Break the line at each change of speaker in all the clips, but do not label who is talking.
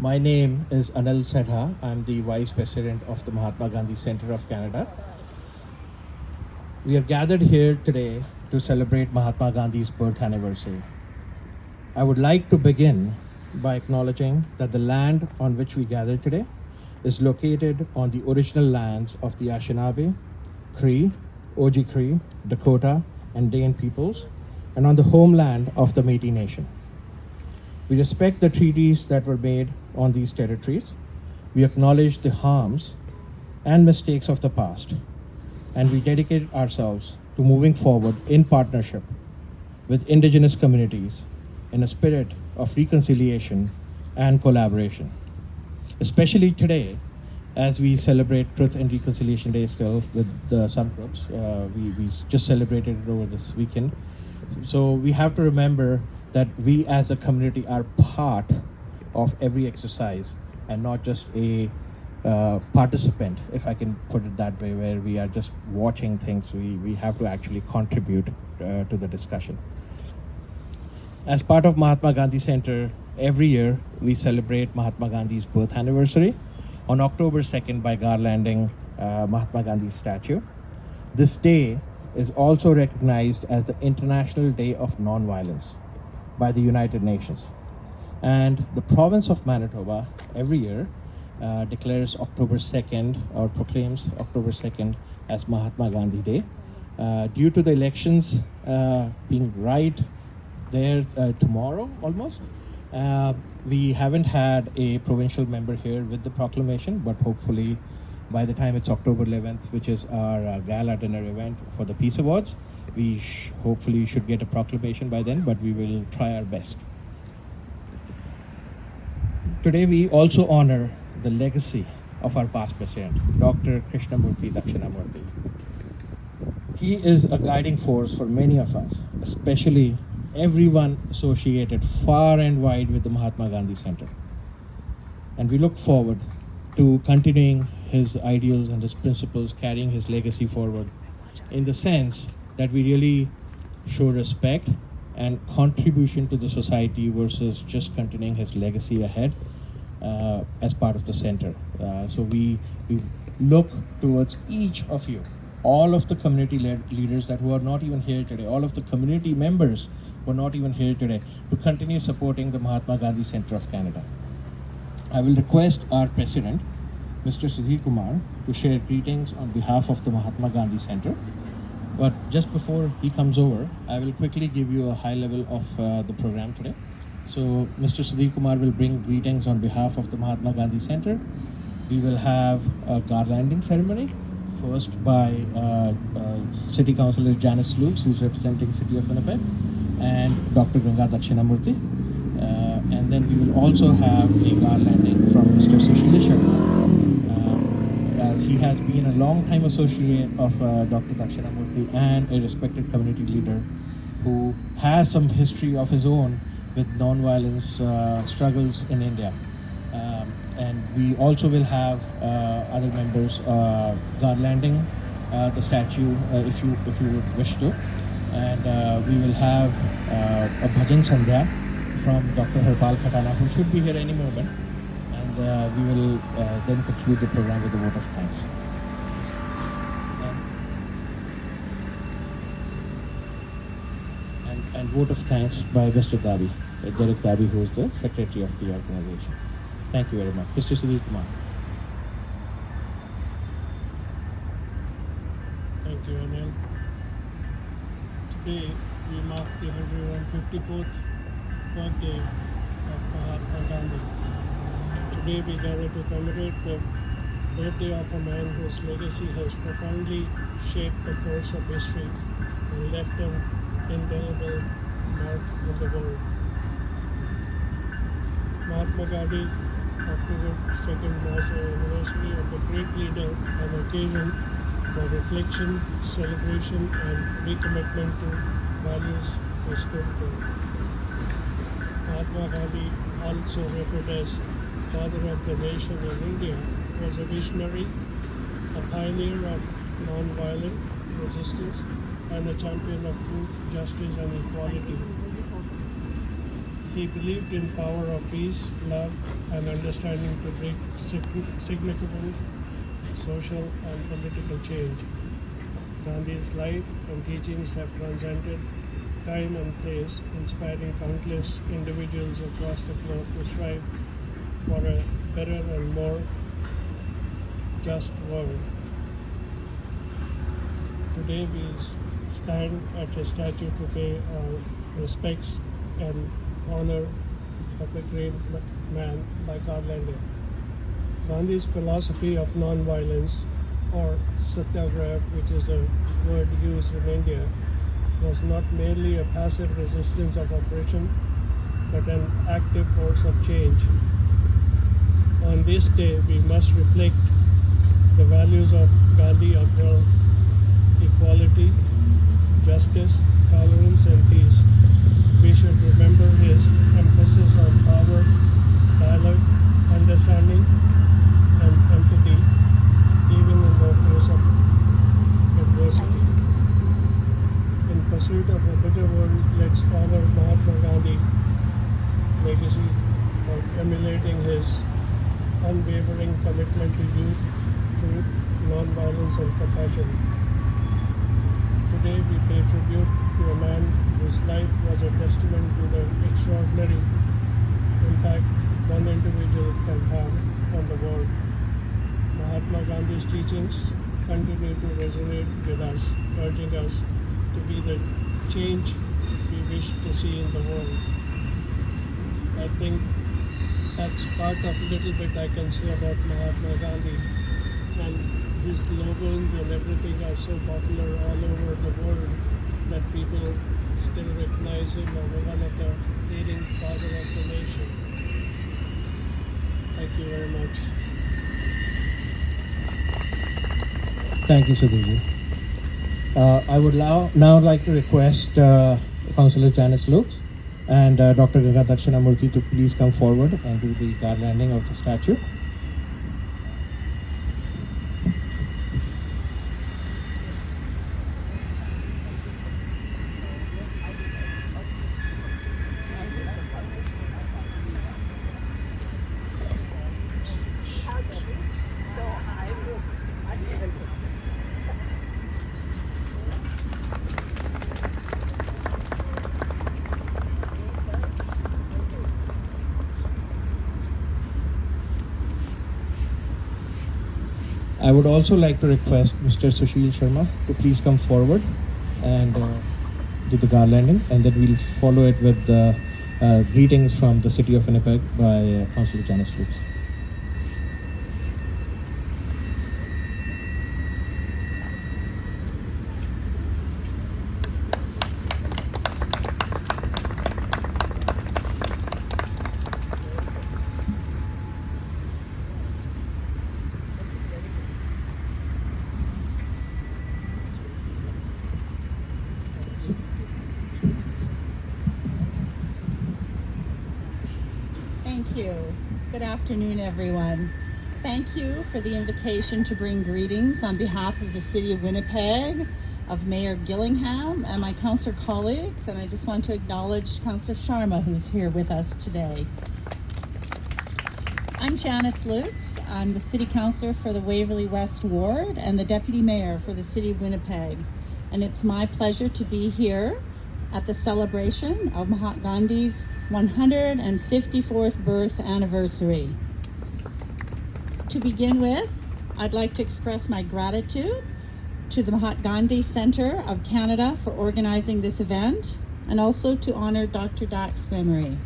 My name is Anil Sedha. I'm the Vice President of the Mahatma Gandhi Center of Canada. We are gathered here today to celebrate Mahatma Gandhi's birth anniversary. I would like to begin by acknowledging that the land on which we gather today is located on the original lands of the Anishinaabe, Cree, Oji-Cree, Dakota, and Dane peoples, and on the homeland of the Métis Nation. We respect the treaties that were made on these territories. We acknowledge the harms and mistakes of the past, and we dedicate ourselves to moving forward in partnership with Indigenous communities in a spirit of reconciliation and collaboration. Especially today, as we celebrate Truth and Reconciliation Day still with some groups. We just celebrated it over this weekend. So we have to remember that we as a community are part of every exercise and not just a participant, if I can put it that way, where we are just watching things. We have to actually contribute to the discussion. As part of Mahatma Gandhi Center, every year we celebrate Mahatma Gandhi's birth anniversary on October 2nd by garlanding Mahatma Gandhi's statue. This day is also recognized as the International Day of Nonviolence by the United Nations. And the province of Manitoba every year declares October 2nd or proclaims October 2nd as Mahatma Gandhi Day. Due to the elections being right there tomorrow almost, we haven't had a provincial member here with the proclamation, but hopefully by the time it's October 11th, which is our gala dinner event for the Peace Awards, we hopefully should get a proclamation by then, but we will try our best. Today we also honor the legacy of our past president, Dr. Krishnamurti Dakshinamurti. He is a guiding force for many of us, especially everyone associated far and wide with the Mahatma Gandhi Center. And we look forward to continuing his ideals and his principles, carrying his legacy forward in the sense that we really show respect and contribution to the society versus just continuing his legacy ahead as part of the center. So we look towards each of you, all of the community leaders that who are not even here today, all of the community members who are not even here today, to continue supporting the Mahatma Gandhi Center of Canada. I will request our president, Mr. Sudhir Kumar, to share greetings on behalf of the Mahatma Gandhi Center. But just before he comes over, I will quickly give you a high level of the program today. So Mr. Sudhir Kumar will bring greetings on behalf of the Mahatma Gandhi Center. We will have a garlanding ceremony, first by City Councillor Janice Lukes, who's representing City of Winnipeg, and Dr. Ganga Dakshinamurti. And then we will also have a garlanding from Mr. Sushil Sharma, as he has been a long-time associate of Dr. Dakshinamurti and a respected community leader who has some history of his own with non-violence struggles in India. And we also will have other members garlanding the statue if you would wish to. And we will have a bhajan sandhya from Dr. Harpal Khatana, who should be here any moment. And we will then conclude the program with a vote of thanks. And vote of thanks by Mr. Dabi, Derek Dabi, who is the secretary of the organization. Thank you very much. Mr. Sudhir Kumar.
Thank you, Anil. Today we mark the 154th birthday of Mahatma Gandhi. Today we gather to commemorate the birthday of a man whose legacy has profoundly shaped the course of history and left an indelible mark in the world. Mahatma Gandhi, October 2nd, was the anniversary of the great leader, an occasion for reflection, celebration, and recommitment to values he stood for. Mahatma Gandhi, also referred as Father of the Nation in India, was a visionary, a pioneer of non-violent resistance, and a champion of truth, justice, and equality. He believed in power of peace, love, and understanding to bring significant social and political change. Gandhi's life and teachings have transcended time and place, inspiring countless individuals across the globe to strive for a better and more just world. Today we stand at his statue to pay our respects and honor of the great man by garlanding. Gandhi's philosophy of non-violence, or satyagraha, which is a word used in India, was not merely a passive resistance of oppression, but an active force of change. On this day, we must reflect the values of Gandhi upheld: equality, justice, tolerance, and peace. We should remember his emphasis on power, dialogue, understanding, and empathy, even in the face of adversity. In pursuit of a better world, let's honor Mahatma Gandhi legacy of emulating his unwavering commitment to youth, truth, non-violence, and compassion. Today we pay tribute to a man whose life was a testament to the extraordinary impact one individual can have on the world. Mahatma Gandhi's teachings continue to resonate with us, urging us to be the change we wish to see in the world. I think that's part of a little bit I can say about Mahatma Gandhi. And his slogans and everything are so popular all over the world that people still recognize him as one of the leading father of the nation. Thank you very much.
Thank you, Sudhirji. I would now like to request Councillor Janice Lukes and Dr. Ganga Dakshinamurthy to please come forward and do the garlanding of the statue. I would also like to request Mr. Sushil Sharma to please come forward and do the garlanding, and then we'll follow it with the greetings from the city of Winnipeg by Councillor Janice Lukes.
Thank you. Good afternoon, everyone. Thank you for the invitation to bring greetings on behalf of the City of Winnipeg, of Mayor Gillingham, and my councillor colleagues, and I just want to acknowledge Councillor Sharma, who's here with us today. I'm Janice Lukes. I'm the City Councillor for the Waverley West Ward and the Deputy Mayor for the City of Winnipeg, and it's my pleasure to be here at the celebration of Mahatma Gandhi's 154th birth anniversary. To begin with, I'd like to express my gratitude to the Mahatma Gandhi Centre of Canada for organizing this event, and also to honor Dr. Dak's memory.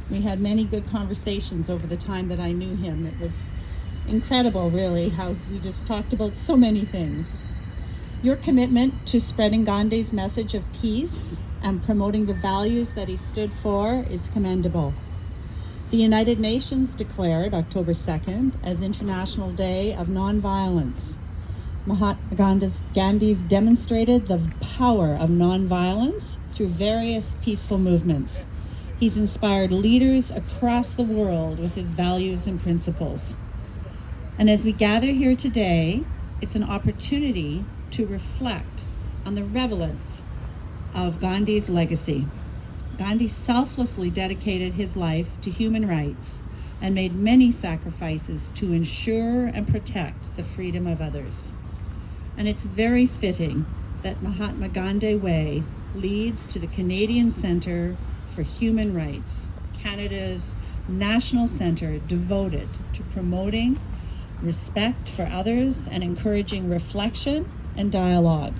We had many good conversations over the time that I knew him. It was incredible, really, how we just talked about so many things. Your commitment to spreading Gandhi's message of peace and promoting the values that he stood for is commendable. The United Nations declared October 2nd as International Day of Nonviolence. Mahatma Gandhi's demonstrated the power of nonviolence through various peaceful movements. He's inspired leaders across the world with his values and principles. And as we gather here today, it's an opportunity to reflect on the relevance of Gandhi's legacy. Gandhi selflessly dedicated his life to human rights and made many sacrifices to ensure and protect the freedom of others. And it's very fitting that Mahatma Gandhi Way leads to the Canadian Centre for Human Rights, Canada's national centre devoted to promoting respect for others and encouraging reflection and dialogue.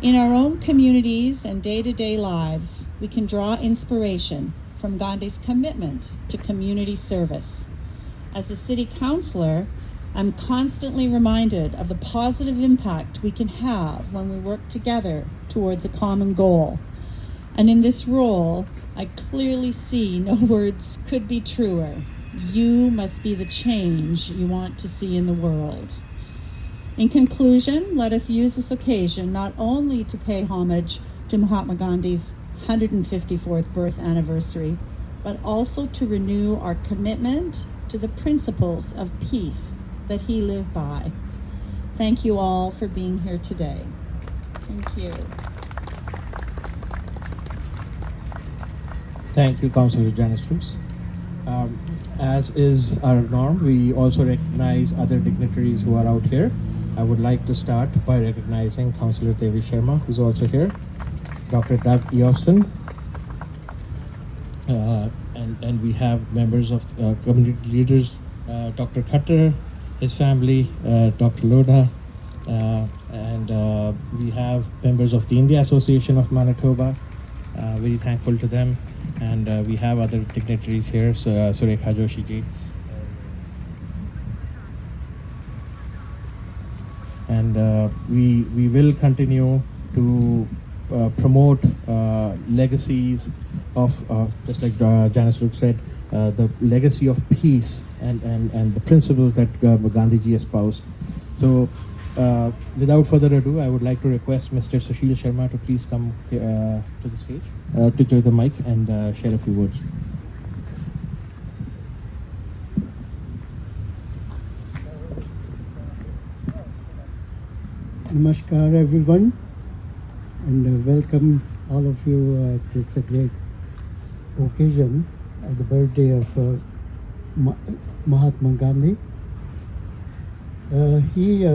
In our own communities and day-to-day lives, we can draw inspiration from Gandhi's commitment to community service. As a city councillor, I'm constantly reminded of the positive impact we can have when we work together towards a common goal. And in this role, I clearly see no words could be truer. You must be the change you want to see in the world. In conclusion, let us use this occasion not only to pay homage to Mahatma Gandhi's 154th birth anniversary, but also to renew our commitment to the principles of peace that he lived by. Thank you all for being here today. Thank you.
Thank you, Councillor Janice Roots. As is our norm, we also recognize other dignitaries who are out here. I would like to start by recognizing Councillor Devi Sharma, who's also here, Dr. Doug Eofson, and we have members of community leaders, Dr. Khattar, his family, Dr. Lodha, and we have members of the India Association of Manitoba. Very thankful to them, and we have other dignitaries here, so, Surekha Joshi ji. And we will continue to promote legacies of, just like Janice Rook said, the legacy of peace and the principles that Gandhiji espoused. So without further ado, I would like to request Mr. Sushil Sharma to please come to the stage, to the mic, and share a few words.
Namaskar everyone, and welcome all of you at this great occasion of the birthday of Mahatma Gandhi. He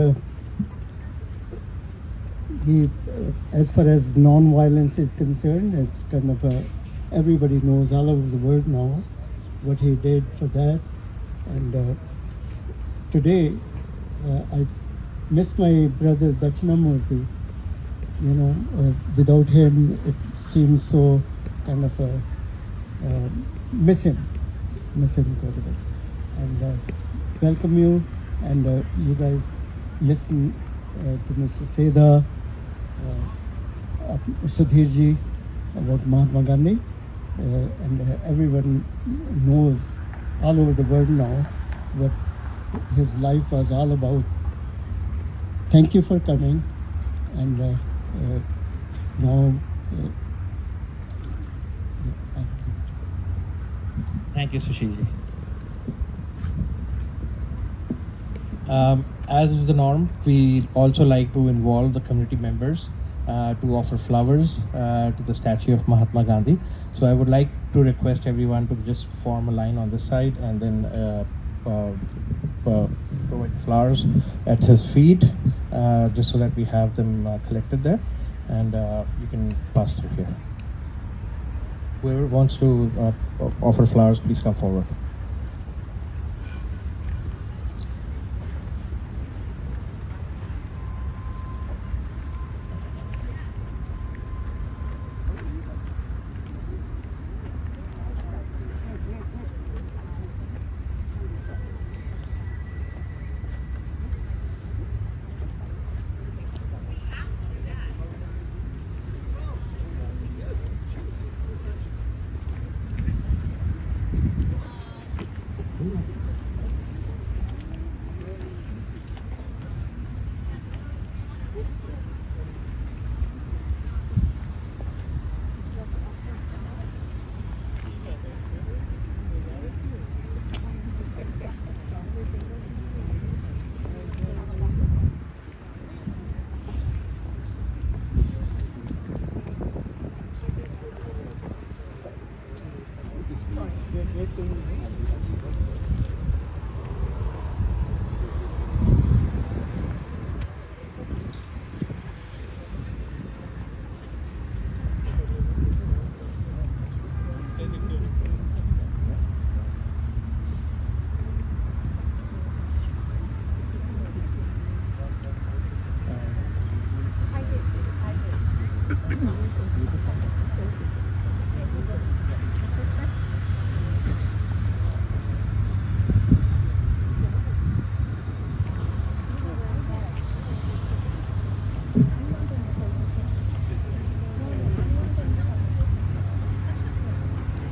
as far as non-violence is concerned, it's kind of everybody knows all over the world now what he did for that. And today I miss my brother Dakshinamurthy. You know, without him, it seems so kind of miss him incredible. And welcome you, and you guys listen to Mr. Seda, Sudhirji about Mahatma Gandhi, and everyone knows all over the world now what his life was all about. Thank you for coming, and now
Thank you, Sushilji. As is the norm, we also like to involve the community members to offer flowers to the statue of Mahatma Gandhi. So I would like to request everyone to just form a line on this side and then provide flowers at his feet, just so that we have them collected there, and you can pass through here. Whoever wants to offer flowers, please come forward.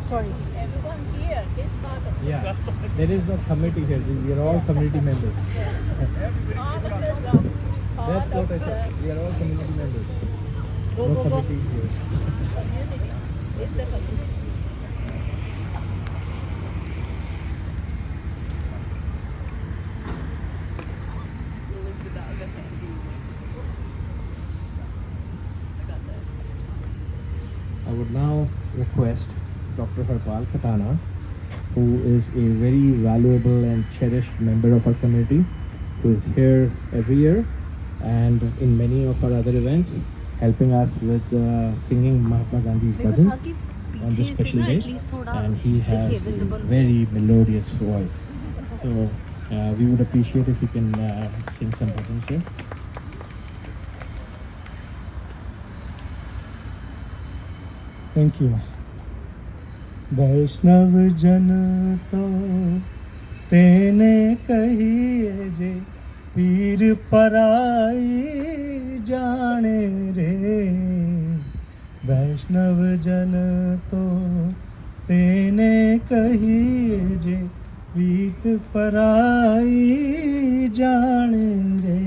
Sorry. Everyone here is part of the
Yeah, there is no committee here. We are all community members.
all of the club, part
That's
of
what I
the
said. We are all community members.
go,
No
go, go.
committee here.
Community is the community.
I would now request Dr. Harpal Khatana, who is a very valuable and cherished member of our community, who is here every year and in many of our other events, helping us with singing Mahatma Gandhi's bhajans on this special day. And he has a very melodious voice. So we would appreciate if you can sing some bhajans here.
Thank you. वैष्णव जन तो तेने कहिए जे पीर पराई जाने रे वैष्णव जन तो तेने कहिए जे प्रीत पराई जाने रे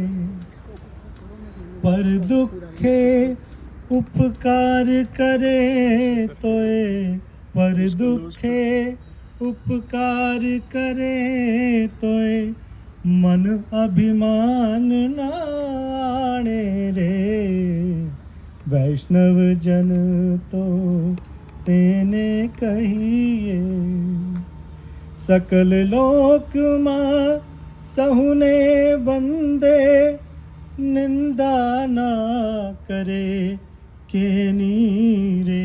पर दुखे उपकार करे तोए पर दुखे उपकार करे तोए मन अभिमान न आणे रे वैष्णव जन तो तेने कहिए सकल लोक मां सहुने बंदे निंदा ना करे के नीरे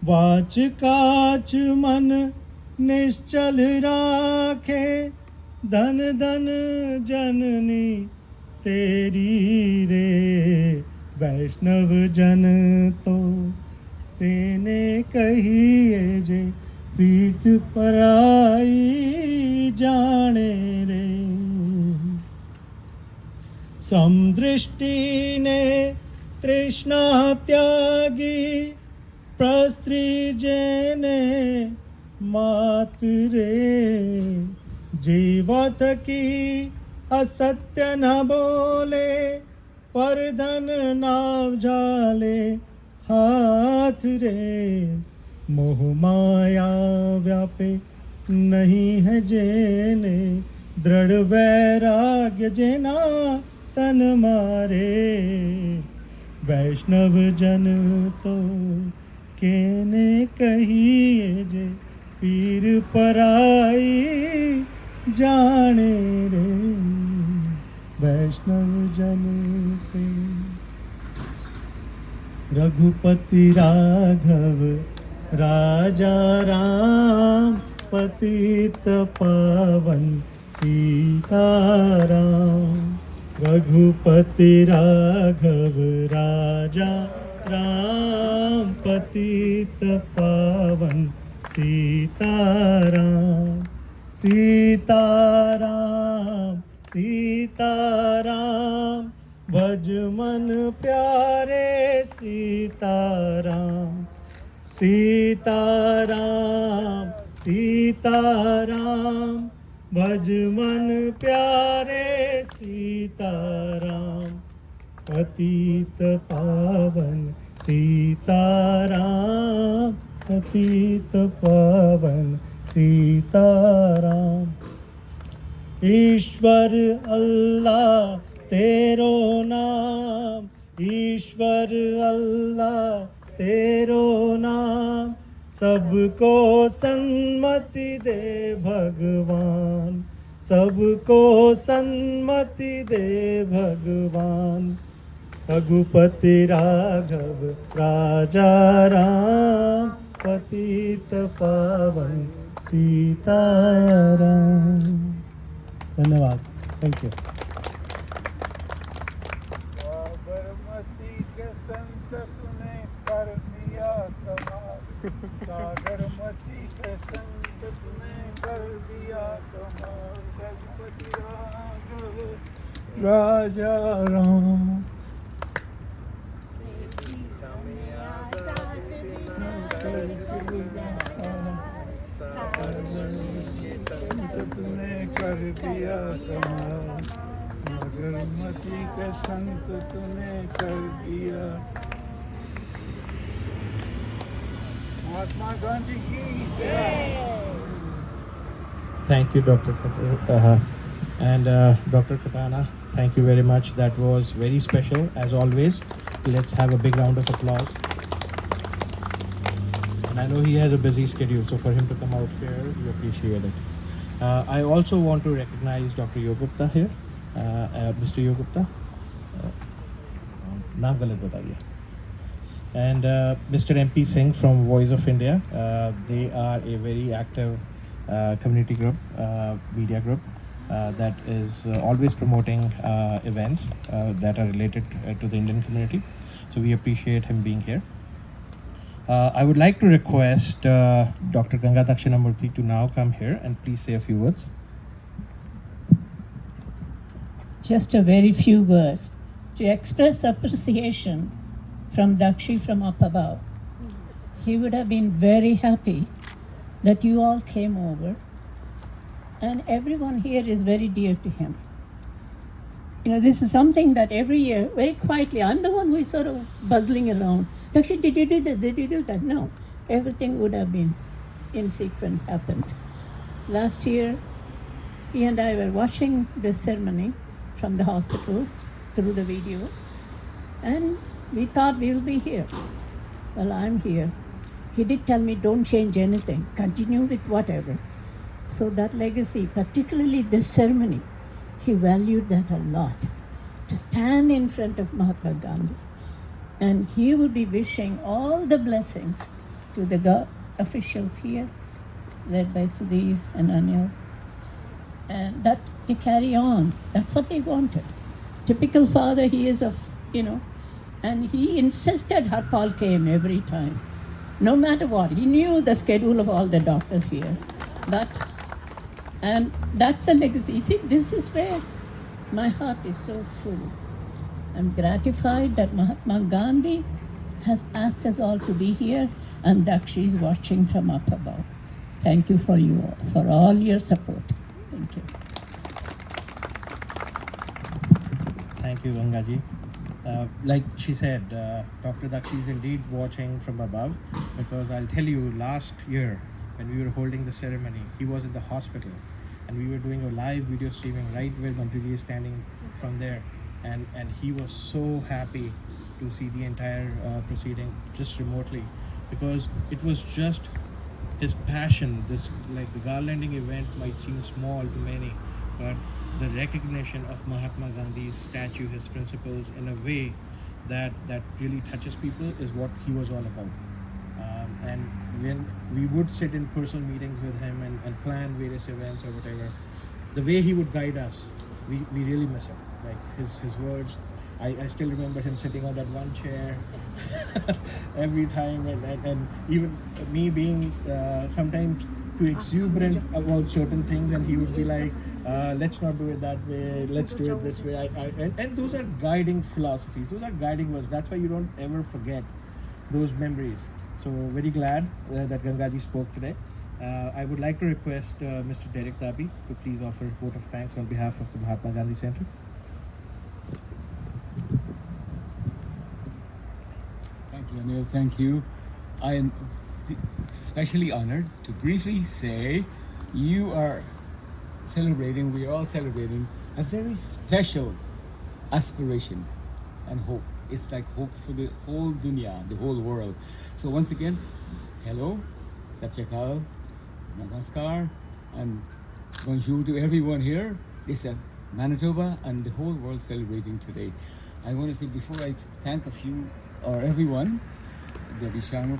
वाच काच मन निश्चल राखे धन धन जननी तेरी रे वैष्णव जन तो तेने कहिए जे प्रीत पराई जाने रे समदृष्टि ने तृष्णा त्यागी प्रस्त्री जेने मात रे जीवत की असत्य न बोले पर धन नाव झाले हाथ रे मोह माया व्यापे नहीं है जेने दृढ़ वैराग्य जेना तन मारे वैष्णव जन तो केने कहिए जे पीर पराई जाने रे वैष्णव जन ते रघुपति राघव राजा राम पतित पावन सीताराम रघुपति राघव राजा राम पतित पावन सीताराम सीताराम सीताराम भज मन प्यारे सीताराम सीताराम सीताराम भज मन प्यारे सीताराम पतित पावन सीताराम पतित पावन सीताराम ईश्वर अल्लाह तेरो नाम ईश्वर अल्लाह तेरो नाम सबको सन्मति दे भगवान सबको सन्मति दे भगवान रघुपति राघव राजा राम पतित पावन सीताराम धन्यवाद थैंक यू
साबरमती के संत तूने कर दिया कमाल साबरमती के संत तूने कर दिया कमाल रघुपति राघव राजा राम
आजाद
दिया कमाल, साबरमती के संत तूने कर दिया। महात्मा गांधी की जय।
Thank you, Dr. And Dr. Katana, thank you very much. That was very special, as always. Let's have a big round of applause. And I know he has a busy schedule, so for him to come out here, we appreciate it. I also want to recognize Dr. Yogupta here. Mr. Yogupta, naam galat bataiye. And Mr. MP Singh from Voice of India. They are a very active community group, media group that is always promoting events that are related to the Indian community. So we appreciate him being here. I would like to request Dr. Ganga Dakshinamurthy to now come here and please say a few words.
Just a very few words to express appreciation from Dakshi from up above. He would have been very happy that you all came over, and everyone here is very dear to him. You know, this is something that every year, very quietly, I'm the one who is sort of bustling around. Dakshi, did you do this? Did you do that? No, everything would have been in sequence happened. Last year, he and I were watching this ceremony from the hospital through the video, and we thought we'll be here. Well, I'm here. He did tell me, don't change anything, continue with whatever. So that legacy, particularly this ceremony, he valued that a lot. To stand in front of Mahatma Gandhi. And he would be wishing all the blessings to the officials here, led by Sudhir and Anil, and that they carry on. That's what they wanted. Typical father he is of, and he insisted her call came every time. No matter what, he knew the schedule of all the doctors here. And that's the legacy. See, this is where my heart is so full. I'm gratified that Mahatma Gandhi has asked us all to be here, and Dakshi is watching from up above. Thank you for all your support. Thank you.
Thank you, Gangaji. Like she said, Dr. Dakshi is indeed watching from above, because I'll tell you, last year when we were holding the ceremony, he was in the hospital and we were doing a live video streaming right where Mantriji is standing from there, and he was so happy to see the entire proceeding just remotely, because it was just his passion. This, like, the garlanding event might seem small to many, but the recognition of Mahatma Gandhi's statue, his principles, in a way that really touches people is what he was all about. And when we would sit in personal meetings with him and plan various events or whatever, the way he would guide us, we really miss him. Like his words, I still remember him sitting on that one chair every time, and even me being sometimes too exuberant about certain things, and he would be like, let's not do it that way, let's do it this way. And those are guiding philosophies, those are guiding words. That's why you don't ever forget those memories. So very glad that Gangaji spoke today. I would like to request Mr. Derek Dabi to please offer a vote of thanks on behalf of the Mahatma Gandhi Center.
Thank you, Anil. Thank you. I am especially honored to briefly say you are celebrating, we are all celebrating a very special aspiration and hope. It's like hope for the whole dunya, the whole world. So once again, hello, Sat Shri Akal, Namaskar, and bonjour to everyone here. It's a Manitoba and the whole world celebrating today. I want to say, before I thank a few or everyone, Devi Sharma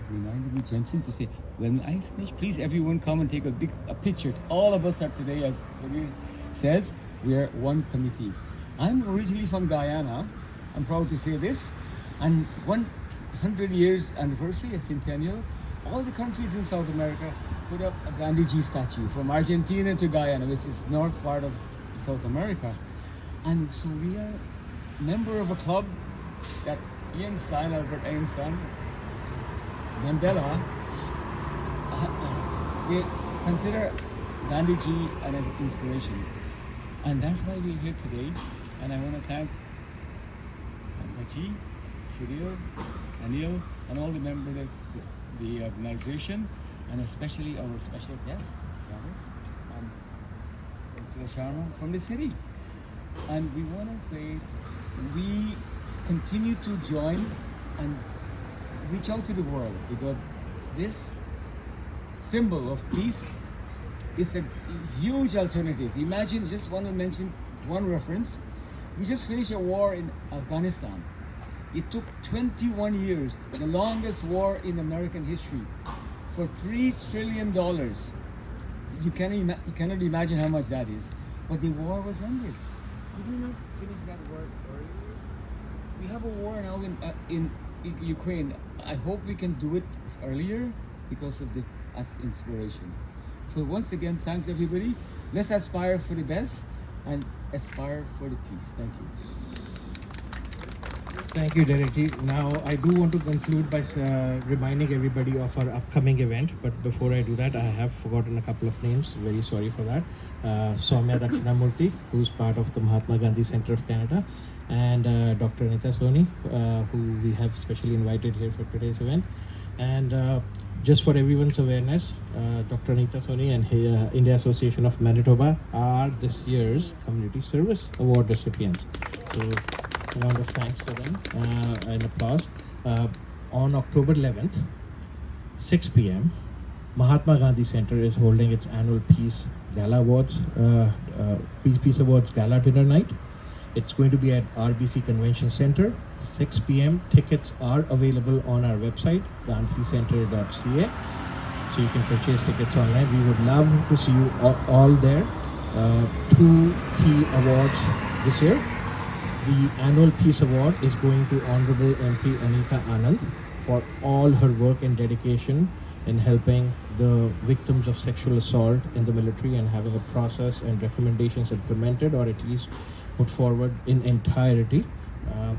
reminded me gently to say, when I finish, please everyone come and take a picture. All of us are today, as Samir says, we are one committee. I'm originally from Guyana. I'm proud to say this. And 100 years anniversary, a centennial, all the countries in South America put up a Gandhiji statue, from Argentina to Guyana, which is north part of South America. And so we are a member of a club that Albert Einstein, Mandela, they consider Gandhiji and as inspiration. And that's why we're here today. And I want to thank Machi, Cyril, Anil, and all the members of the organization, and especially our special guest, Janice, and Phil Sharma from the city. And we want to say we continue to join and reach out to the world, because this symbol of peace is a huge alternative. Imagine, just want to mention one reference. We just finished a war in Afghanistan. It took 21 years, the longest war in American history, for $3 trillion. You cannot imagine how much that is. But the war was ended. Did we not finish that war earlier? We have a war now in Ukraine. I hope we can do it earlier because of the as inspiration. So once again, thanks everybody. Let's aspire for the best and aspire for the peace. Thank you.
Thank you, Derek ji. Now, I do want to conclude by reminding everybody of our upcoming event. But before I do that, I have forgotten a couple of names. Very sorry for that. Soumya Dakshinamurthy, who's part of the Mahatma Gandhi Center of Canada, and Dr. Anita Soni, who we have specially invited here for today's event. And just for everyone's awareness, Dr. Anita Soni and India Association of Manitoba are this year's Community Service Award recipients. So, a round of thanks for them and applause. On October 11th, 6 p.m., Mahatma Gandhi Center is holding its annual Peace Gala Awards, Peace Awards Gala Dinner Night. It's going to be at RBC Convention Center, 6 p.m. Tickets are available on our website, gandhicenter.ca. So you can purchase tickets online. We would love to see you all there. 2 key awards this year. The annual Peace Award is going to Honorable MP Anita Anand for all her work and dedication in helping the victims of sexual assault in the military and having a process and recommendations implemented, or at least put forward in entirety.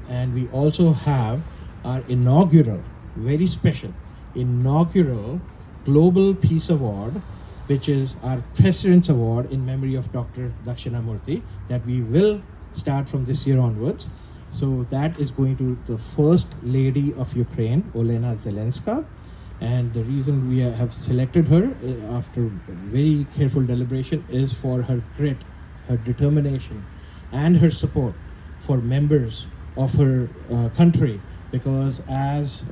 And we also have our inaugural, very special, inaugural Global Peace Award, which is our President's Award in memory of Dr. Dakshinamurthy, that we will start from this year onwards. So that is going to the First Lady of Ukraine, Olena Zelenska. And the reason we have selected her after very careful deliberation is for her grit, her determination, and her support for members of her country, because as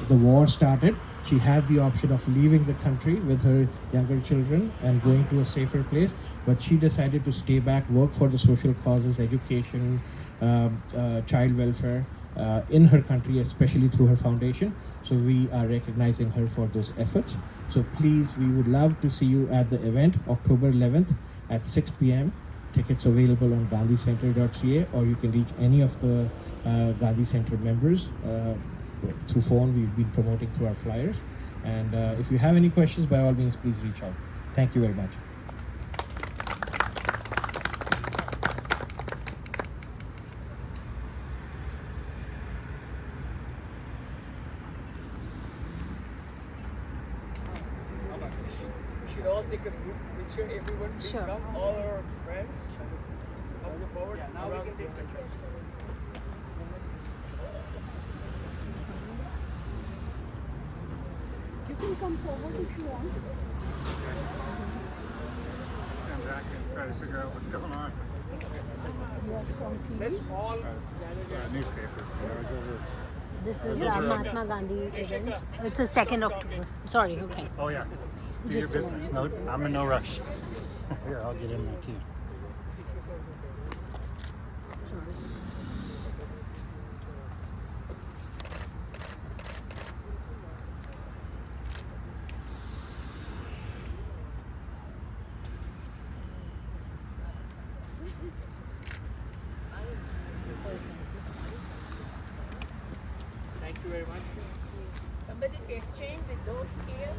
the war started, she had the option of leaving the country with her younger children and going to a safer place, but she decided to stay back, work for the social causes, education, child welfare in her country, especially through her foundation. So we are recognizing her for those efforts. So please, we would love to see you at the event, October 11th at 6 p.m. Tickets available on gandhicenter.ca, or you can reach any of the Gandhi Center members through phone. We've been promoting through our flyers. And if you have any questions, by all means, please reach out. Thank you very much.
We should all take a group picture. Everyone, please come. All our friends, come forward. Yeah, now we can take pictures.
You can come forward if you want.
Stand back and try to figure out what's going on.
You are from TV.
Newspaper. I was over.
This is Mahatma Gandhi event. It's a 2nd October. Sorry, okay.
Oh yeah. Do your
Just a
business. No, I'm in no rush. Here, I'll get in there too.
Thank you very much.
Somebody to exchange with those here.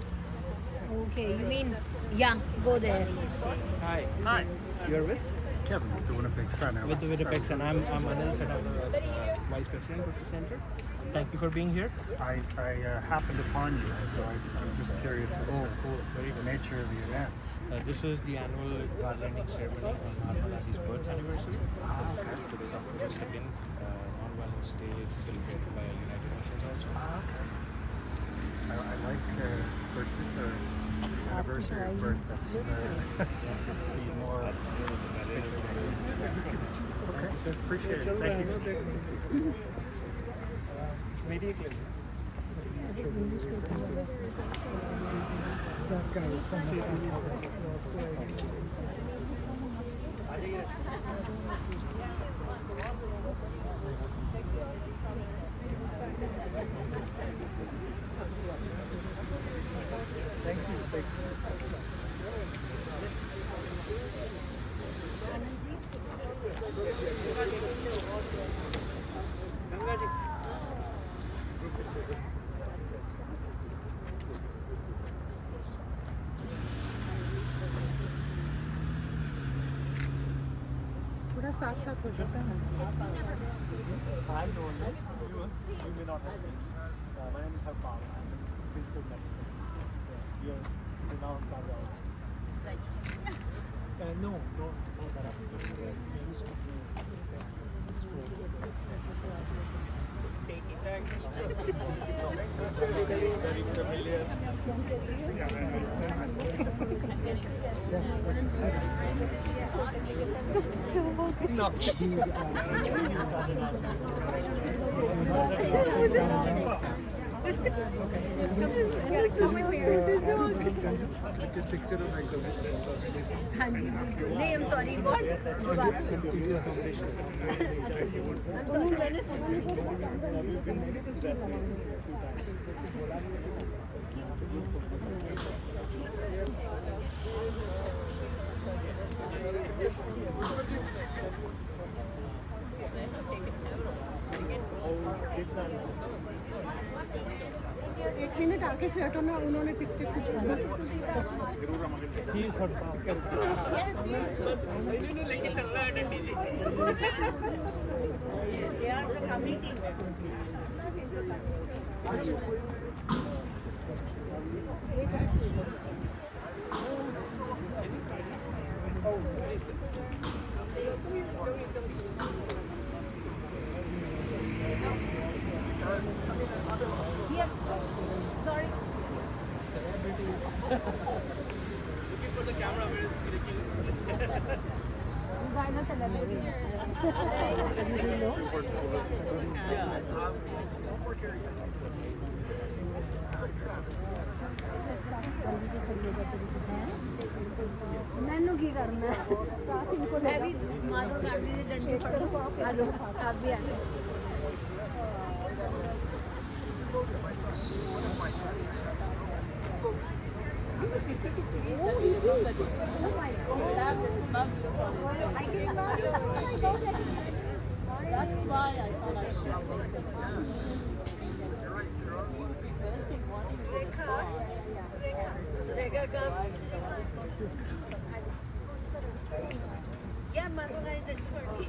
Okay, you mean, yeah, go there.
Hi.
Hi.
You're with?
Kevin with the Winnipeg Sun.
With the Winnipeg Sun. I'm Anil Sadan, the Vice President of the Center. Thank you for being here.
I happened upon you, so I'm just curious as
Oh,
to
cool. Very
the
good.
nature of the event.
This is the annual garlanding ceremony on Mahatma Gandhi's birth anniversary.
Okay.
Today is October 2nd, non-violence day celebrated by United Nations also.
Okay. I like birthday or anniversary of birth. That's the more okay. So appreciate it. Thank you.
थोड़ा साथ साथ हो जाता है
I know you. You may not have seen. My name is Harpal. I'm in physical medicine. Yes, you're renowned cardiologist. No, that I used to do very familiar.
हाँ जी बिल्कुल नहीं I'm sorry दोबारा मैंने एक मिनट आके से हटो ना उन्होंने picture खिंचवाना Sorry.
Looking for the camera where it's clicking.
You guys are celebrities. मैंने की करना मैं भी महात्मा गांधी की डंडी पकड़ो आ जाओ आप भी आ जाओ
That's why I thought I should say this.
क्या महात्मा गांधी डंडी पकड़ी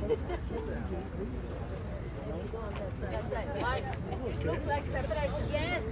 Yes.